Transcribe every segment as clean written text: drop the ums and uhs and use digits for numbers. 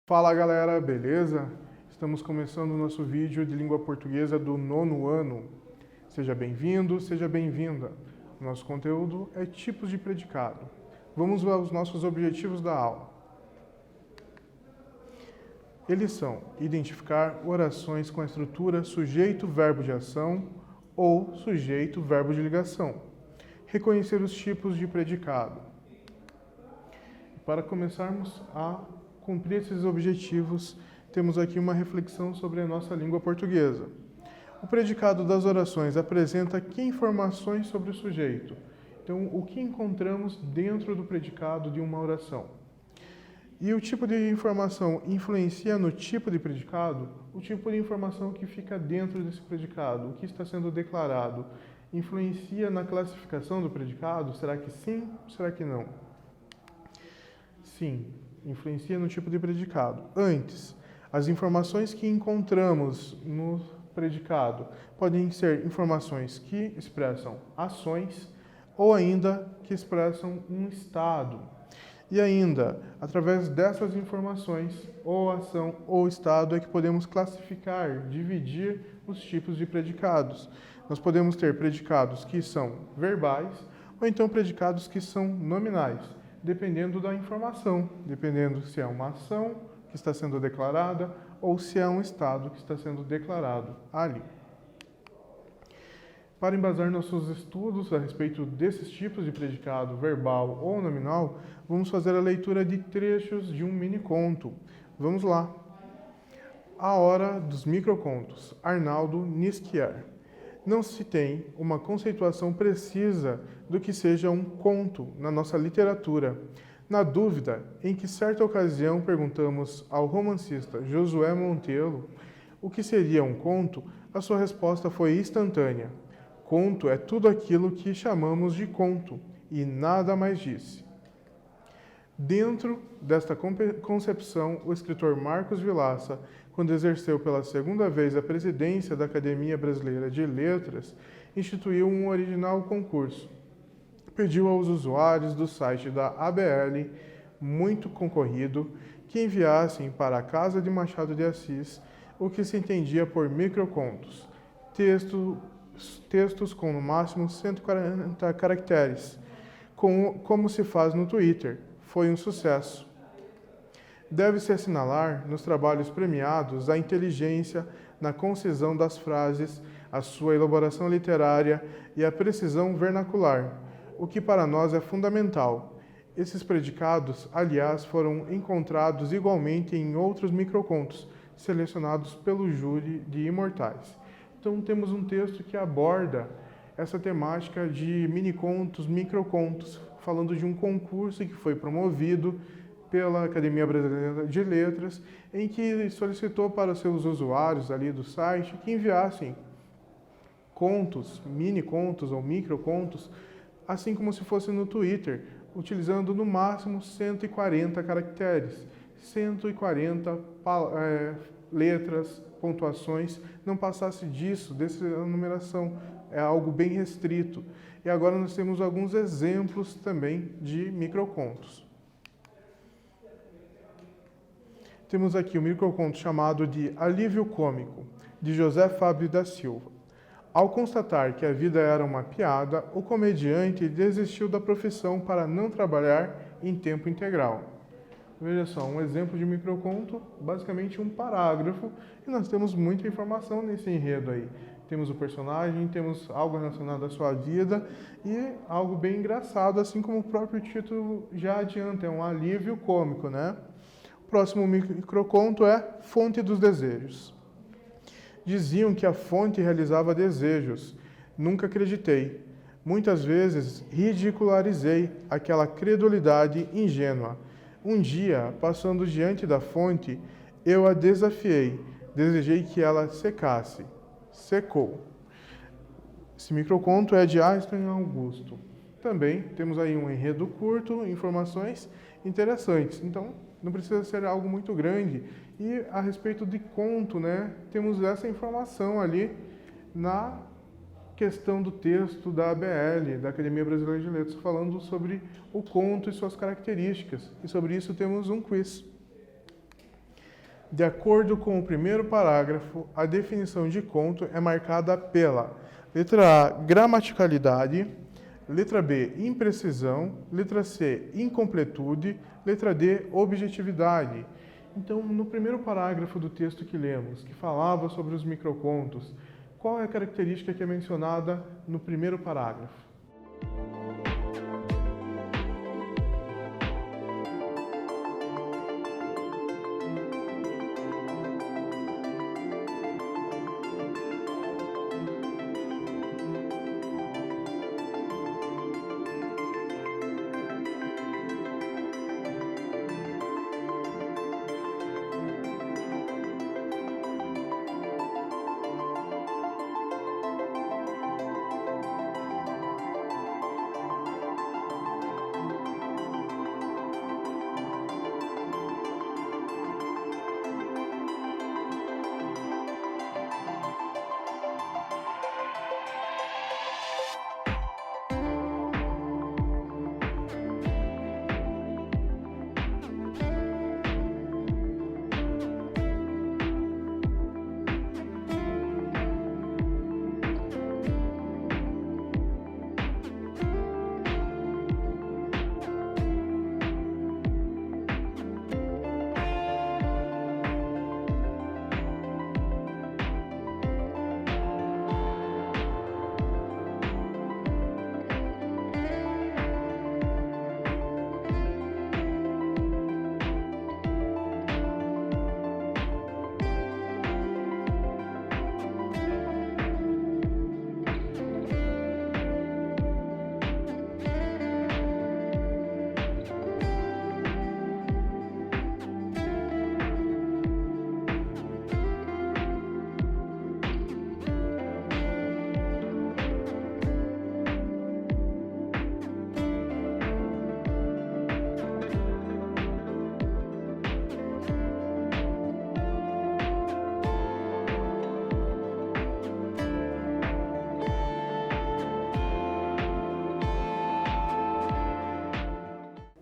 Fala galera, beleza? Estamos começando o nosso vídeo de língua portuguesa do nono ano. Seja bem-vindo, seja bem-vinda. Nosso conteúdo é tipos de predicado. Vamos aos nossos objetivos da aula. Eles são identificar orações com a estrutura sujeito-verbo de ação ou sujeito-verbo de ligação. Reconhecer os tipos de predicado. Para começarmos a cumprir esses objetivos, temos aqui uma reflexão sobre a nossa língua portuguesa. O predicado das orações apresenta que informações sobre o sujeito? Então, o que encontramos dentro do predicado de uma oração? E o tipo de informação influencia no tipo de predicado? O tipo de informação que fica dentro desse predicado, o que está sendo declarado, influencia na classificação do predicado? Será que sim? Será que não? Sim, influencia no tipo de predicado. Antes, as informações que encontramos no predicado podem ser informações que expressam ações ou ainda que expressam um estado. E ainda, através dessas informações, ou ação ou estado, é que podemos classificar, dividir os tipos de predicados. Nós podemos ter predicados que são verbais ou então predicados que são nominais, dependendo da informação, dependendo se é uma ação que está sendo declarada ou se é um estado que está sendo declarado ali. Para embasar nossos estudos a respeito desses tipos de predicado verbal ou nominal, vamos fazer a leitura de trechos de um mini-conto. Vamos lá. A Hora dos Microcontos, Arnaldo Nisquier. Não se tem uma conceituação precisa do que seja um conto na nossa literatura. Na dúvida, em que certa ocasião perguntamos ao romancista Josué Monteiro o que seria um conto, a sua resposta foi instantânea. Conto é tudo aquilo que chamamos de conto, e nada mais disse. Dentro desta concepção, o escritor Marcos Vilaça, quando exerceu pela segunda vez a presidência da Academia Brasileira de Letras, instituiu um original concurso. Pediu aos usuários do site da ABL, muito concorrido, que enviassem para a Casa de Machado de Assis o que se entendia por microcontos, textos com no máximo 140 caracteres, como se faz no Twitter. Foi um sucesso. Deve-se assinalar, nos trabalhos premiados, a inteligência na concisão das frases, a sua elaboração literária e a precisão vernacular, o que para nós é fundamental. Esses predicados, aliás, foram encontrados igualmente em outros microcontos, selecionados pelo júri de imortais. Então temos um texto que aborda essa temática de minicontos, microcontos, falando de um concurso que foi promovido pela Academia Brasileira de Letras, em que solicitou para os seus usuários ali do site que enviassem contos, mini-contos ou microcontos, assim como se fosse no Twitter, utilizando no máximo 140 caracteres, 140 letras, pontuações, não passasse disso, dessa numeração, é algo bem restrito. E agora nós temos alguns exemplos também de microcontos. Temos aqui um microconto chamado de Alívio Cômico, de José Fábio da Silva. Ao constatar que a vida era uma piada, o comediante desistiu da profissão para não trabalhar em tempo integral. Veja só, um exemplo de microconto, basicamente um parágrafo, e nós temos muita informação nesse enredo aí. Temos o personagem, temos algo relacionado à sua vida e algo bem engraçado, assim como o próprio título já adianta, é um alívio cômico, né? O próximo microconto é Fonte dos Desejos. Diziam que a fonte realizava desejos. Nunca acreditei. Muitas vezes ridicularizei aquela credulidade ingênua. Um dia, passando diante da fonte, eu a desafiei. Desejei que ela secasse. Secou. Esse microconto é de Einstein Augusto. Também temos aí um enredo curto, informações interessantes. Então, não precisa ser algo muito grande. E a respeito de conto, né, temos essa informação ali na questão do texto da ABL, da Academia Brasileira de Letras, falando sobre o conto e suas características. E sobre isso temos um quiz. De acordo com o primeiro parágrafo, a definição de conto é marcada pela letra A, gramaticalidade, letra B, imprecisão, letra C, incompletude, letra D, objetividade. Então, no primeiro parágrafo do texto que lemos, que falava sobre os microcontos, qual é a característica que é mencionada no primeiro parágrafo?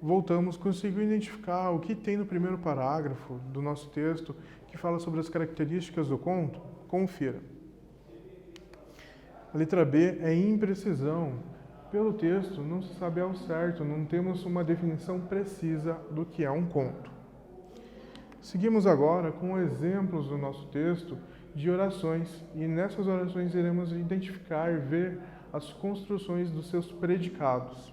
Voltamos, conseguiu identificar o que tem no primeiro parágrafo do nosso texto que fala sobre as características do conto? Confira. A letra B é imprecisão. Pelo texto, não se sabe ao certo, não temos uma definição precisa do que é um conto. Seguimos agora com exemplos do nosso texto de orações, e nessas orações iremos identificar e ver as construções dos seus predicados.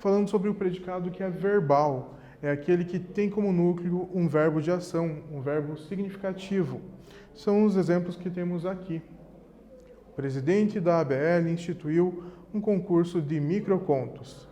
Falando sobre o predicado que é verbal, é aquele que tem como núcleo um verbo de ação, um verbo significativo. São os exemplos que temos aqui. O presidente da ABL instituiu um concurso de microcontos.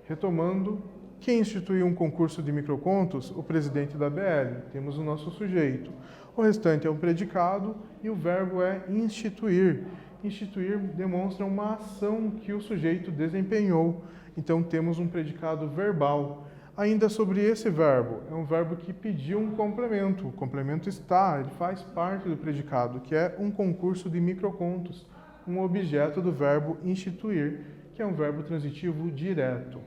Retomando, quem instituiu um concurso de microcontos? O presidente da ABL. Temos o nosso sujeito. O restante é um predicado e o verbo é instituir. Instituir demonstra uma ação que o sujeito desempenhou. Então temos um predicado verbal. Ainda sobre esse verbo, é um verbo que pediu um complemento. O complemento está, ele faz parte do predicado, que é um concurso de microcontos, um objeto do verbo instituir, que é um verbo transitivo direto.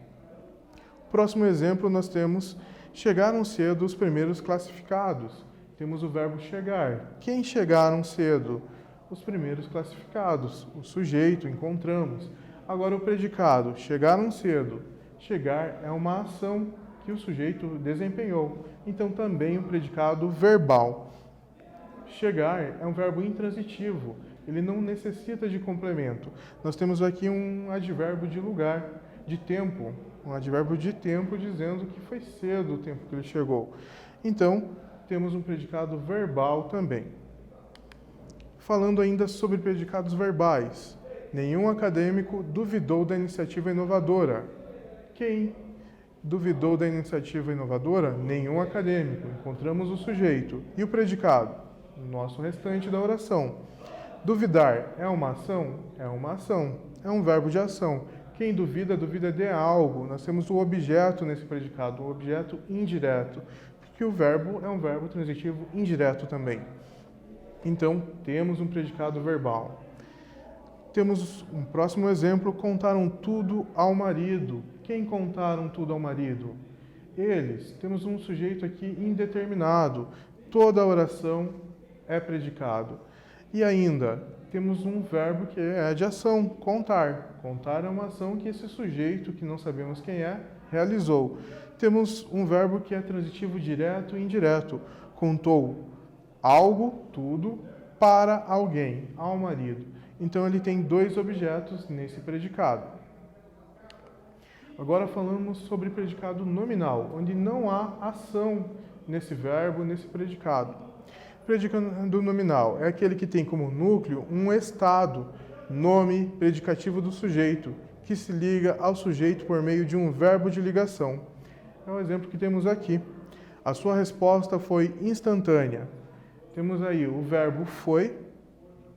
Próximo exemplo, nós temos chegaram cedo os primeiros classificados. Temos o verbo chegar. Quem chegaram cedo? Os primeiros classificados. O sujeito, encontramos. Agora o predicado, chegaram cedo. Chegar é uma ação que o sujeito desempenhou. Então também o predicado verbal. Chegar é um verbo intransitivo. Ele não necessita de complemento. Nós temos aqui um advérbio de lugar, de tempo. Um advérbio de tempo dizendo que foi cedo o tempo que ele chegou. Então, temos um predicado verbal também. Falando ainda sobre predicados verbais. Nenhum acadêmico duvidou da iniciativa inovadora. Quem duvidou da iniciativa inovadora? Nenhum acadêmico. Encontramos o sujeito. E o predicado? O nosso restante da oração. Duvidar é uma ação? É uma ação. É um verbo de ação. Quem duvida, duvida de algo. Nós temos o objeto nesse predicado, o objeto indireto, porque o verbo é um verbo transitivo indireto também. Então, temos um predicado verbal. Temos um próximo exemplo, contaram tudo ao marido. Quem contaram tudo ao marido? Eles. Temos um sujeito aqui indeterminado. toda oração é predicado. E ainda, temos um verbo que é de ação, contar. Contar é uma ação que esse sujeito, que não sabemos quem é, realizou. Temos um verbo que é transitivo direto e indireto. Contou algo, tudo, para alguém, ao marido. Então ele tem dois objetos nesse predicado. Agora falamos sobre predicado nominal, onde não há ação nesse verbo, nesse predicado. Predicado nominal é aquele que tem como núcleo um estado, nome predicativo do sujeito, que se liga ao sujeito por meio de um verbo de ligação. É o exemplo que temos aqui. A sua resposta foi instantânea. Temos aí o verbo foi.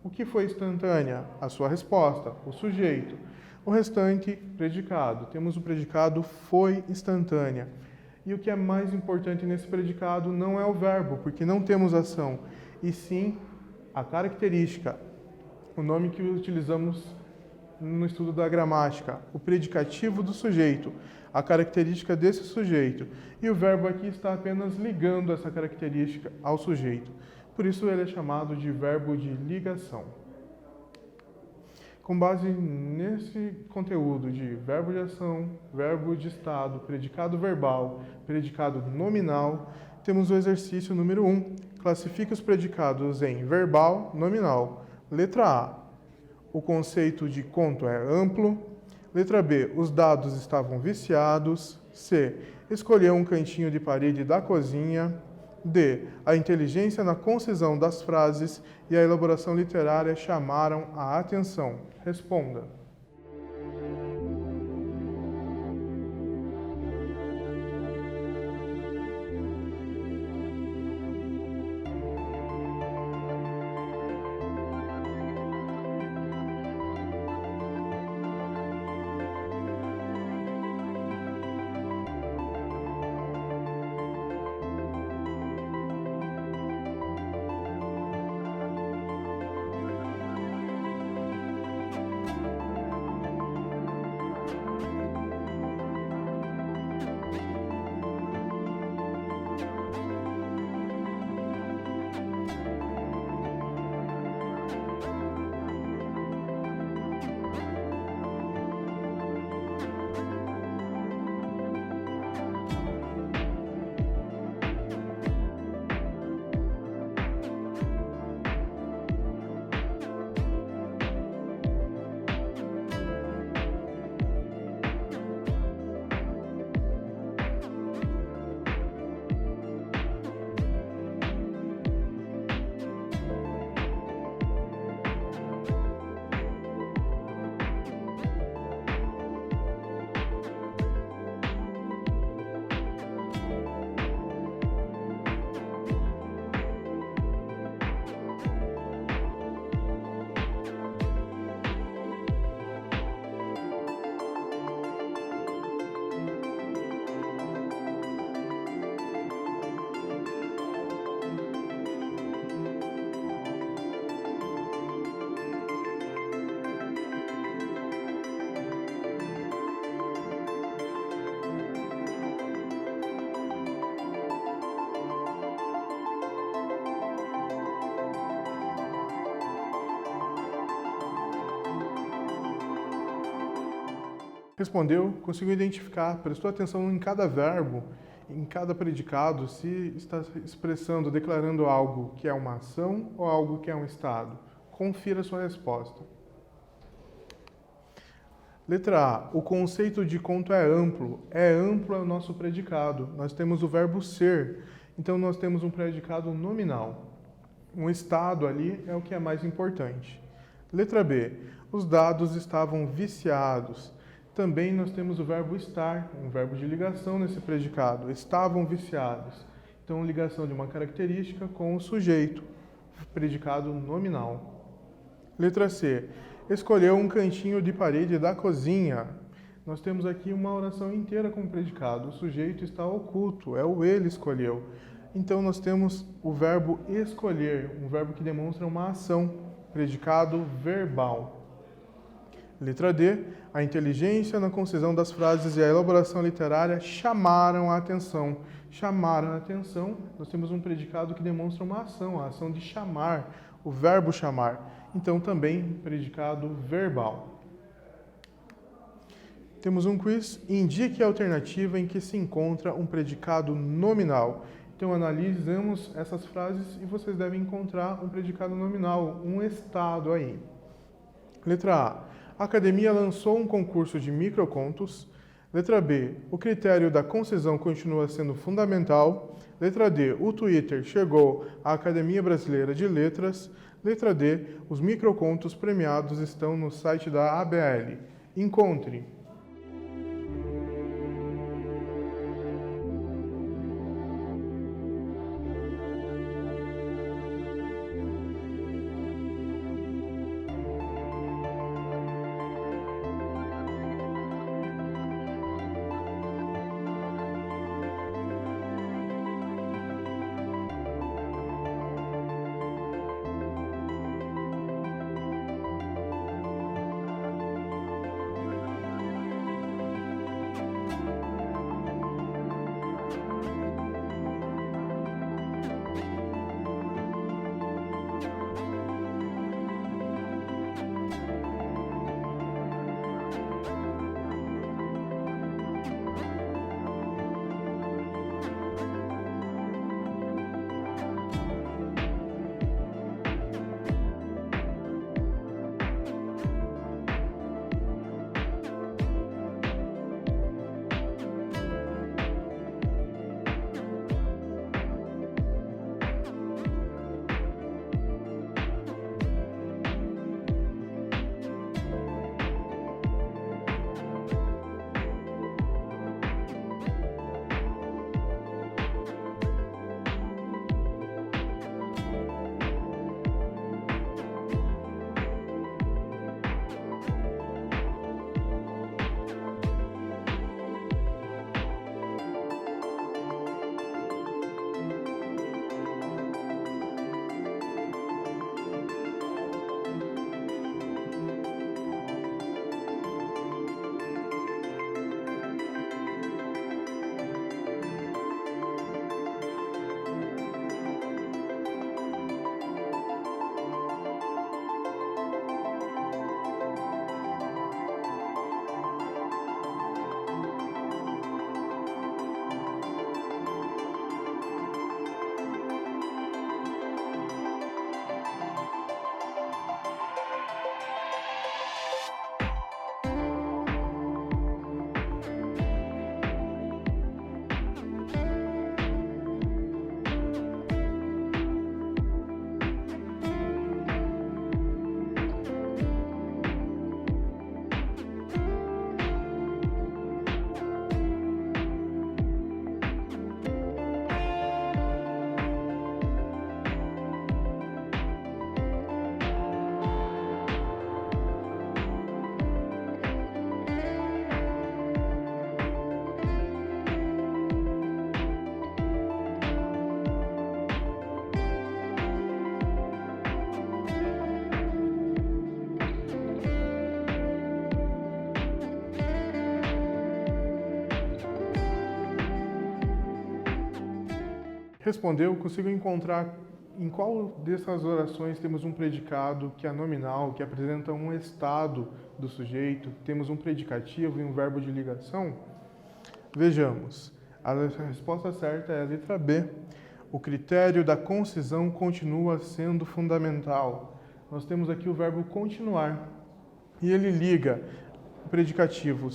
O que foi instantânea? A sua resposta, o sujeito. O restante, predicado. Temos o predicado foi instantânea. E o que é mais importante nesse predicado não é o verbo, porque não temos ação, e sim a característica, o nome que utilizamos no estudo da gramática, o predicativo do sujeito, a característica desse sujeito. E o verbo aqui está apenas ligando essa característica ao sujeito. Por isso ele é chamado de verbo de ligação. Com base nesse conteúdo de verbo de ação, verbo de estado, predicado verbal, predicado nominal, temos o exercício número 1. Classifique os predicados em verbal, nominal. Letra A. O conceito de conto é amplo. Letra B. Os dados estavam viciados. C. Escolheu um cantinho de parede da cozinha. D. A inteligência na concisão das frases e a elaboração literária chamaram a atenção. Responda. Respondeu, conseguiu identificar, prestou atenção em cada verbo, em cada predicado, se está expressando, declarando algo que é uma ação ou algo que é um estado. Confira a sua resposta. Letra A. O conceito de conto é amplo. É amplo o nosso predicado. Nós temos o verbo ser. Então, nós temos um predicado nominal. Um estado ali é o que é mais importante. Letra B. Os dados estavam viciados. Também nós temos o verbo estar, um verbo de ligação nesse predicado. Estavam viciados. Então, ligação de uma característica com o sujeito. Predicado nominal. Letra C. Escolheu um cantinho de parede da cozinha. Nós temos aqui uma oração inteira com predicado. O sujeito está oculto, é o ele escolheu. Então nós temos o verbo escolher, um verbo que demonstra uma ação, predicado verbal. Letra D. A inteligência na concisão das frases e a elaboração literária chamaram a atenção. Chamaram a atenção, nós temos um predicado que demonstra uma ação, a ação de chamar, o verbo chamar. Então, também predicado verbal. Temos um quiz. Indique a alternativa em que se encontra um predicado nominal. Então, analisamos essas frases e vocês devem encontrar um predicado nominal, um estado aí. Letra A. A academia lançou um concurso de microcontos. Letra B. O critério da concisão continua sendo fundamental. Letra D. O Twitter chegou à Academia Brasileira de Letras. Letra D. Os microcontos premiados estão no site da ABL. Encontre. Respondeu, consigo encontrar em qual dessas orações temos um predicado que é nominal, que apresenta um estado do sujeito, temos um predicativo e um verbo de ligação? Vejamos. A resposta certa é a letra B. O critério da concisão continua sendo fundamental. Nós temos aqui o verbo continuar. E ele liga o predicativo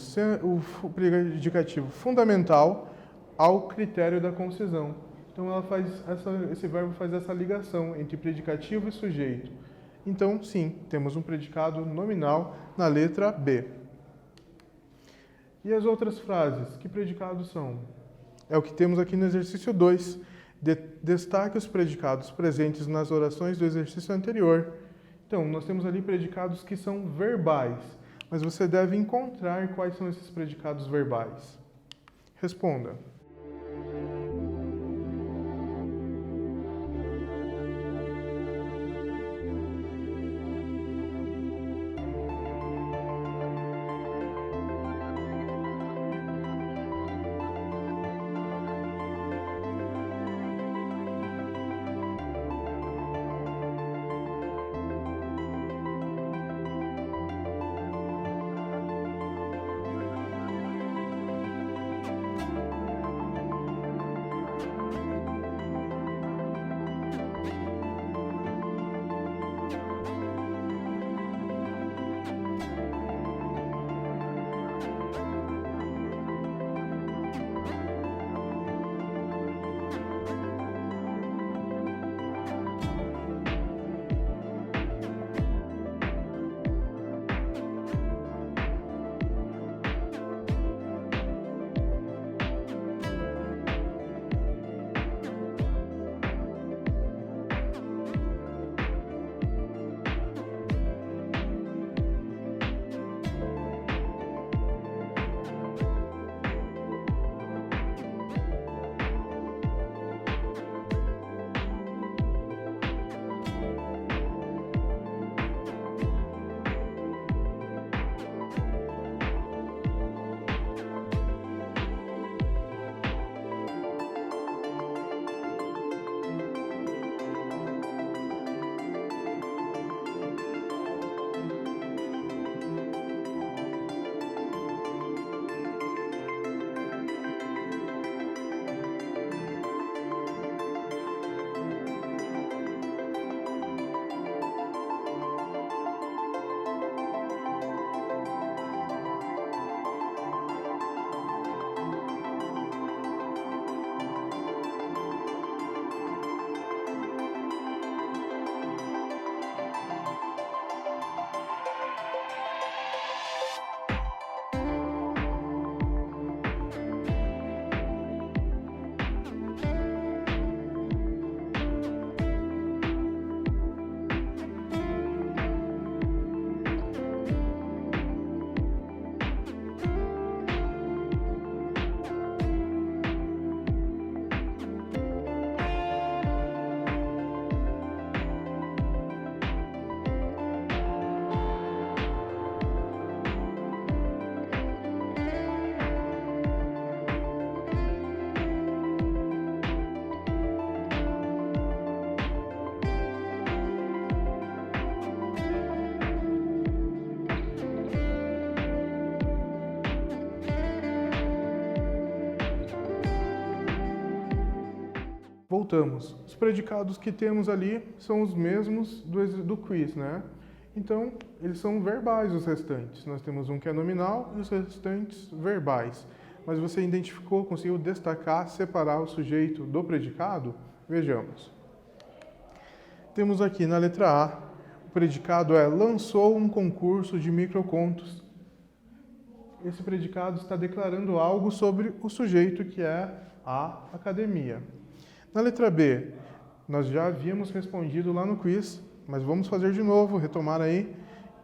fundamental ao critério da concisão. Então, esse verbo faz essa ligação entre predicativo e sujeito. Então, sim, temos um predicado nominal na letra B. E as outras frases, que predicados são? É o que temos aqui no exercício 2. Destaque os predicados presentes nas orações do exercício anterior. Então, nós temos ali predicados que são verbais, mas você deve encontrar quais são esses predicados verbais. Responda. voltamos. Os predicados que temos ali são os mesmos do quiz, né? Então, eles são verbais os restantes. Nós temos um que é nominal e os restantes verbais. Mas você identificou, conseguiu destacar, separar o sujeito do predicado? Vejamos. Temos aqui na letra A, o predicado é lançou um concurso de microcontos. Esse predicado está declarando algo sobre o sujeito, que é a academia. Na letra B, nós já havíamos respondido lá no quiz, mas vamos fazer de novo, retomar aí.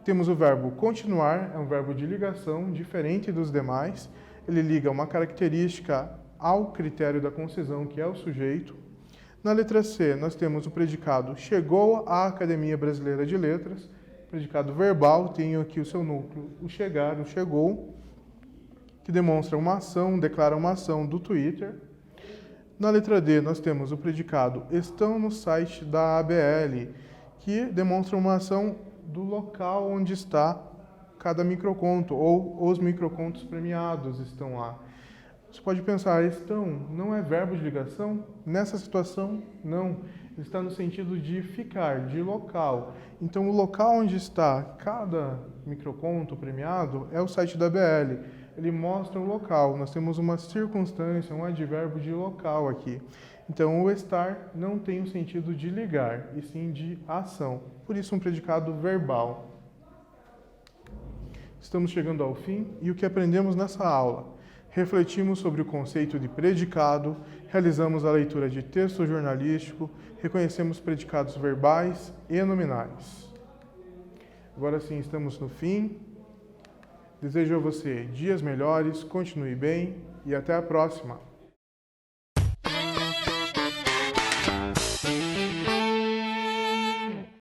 Temos o verbo continuar, é um verbo de ligação, diferente dos demais. Ele liga uma característica ao critério da concisão, que é o sujeito. Na letra C, nós temos o predicado chegou à Academia Brasileira de Letras. Predicado verbal, tem aqui o seu núcleo, o chegar, o chegou, que demonstra uma ação, declara uma ação do Twitter. Na letra D, nós temos o predicado estão no site da ABL, que demonstra uma ação do local onde está cada microconto, ou os microcontos premiados estão lá. Você pode pensar, estão não é verbo de ligação? Nessa situação, não. Está no sentido de ficar, de local. Então, o local onde está cada microconto premiado é o site da ABL. Ele mostra o local. Nós temos uma circunstância, um advérbio de local aqui. Então, o estar não tem o sentido de ligar, e sim de ação. Por isso, um predicado verbal. Estamos chegando ao fim, e o que aprendemos nessa aula? Refletimos sobre o conceito de predicado, realizamos a leitura de texto jornalístico, reconhecemos predicados verbais e nominais. Agora sim, estamos no fim. Desejo a você dias melhores, continue bem e até a próxima!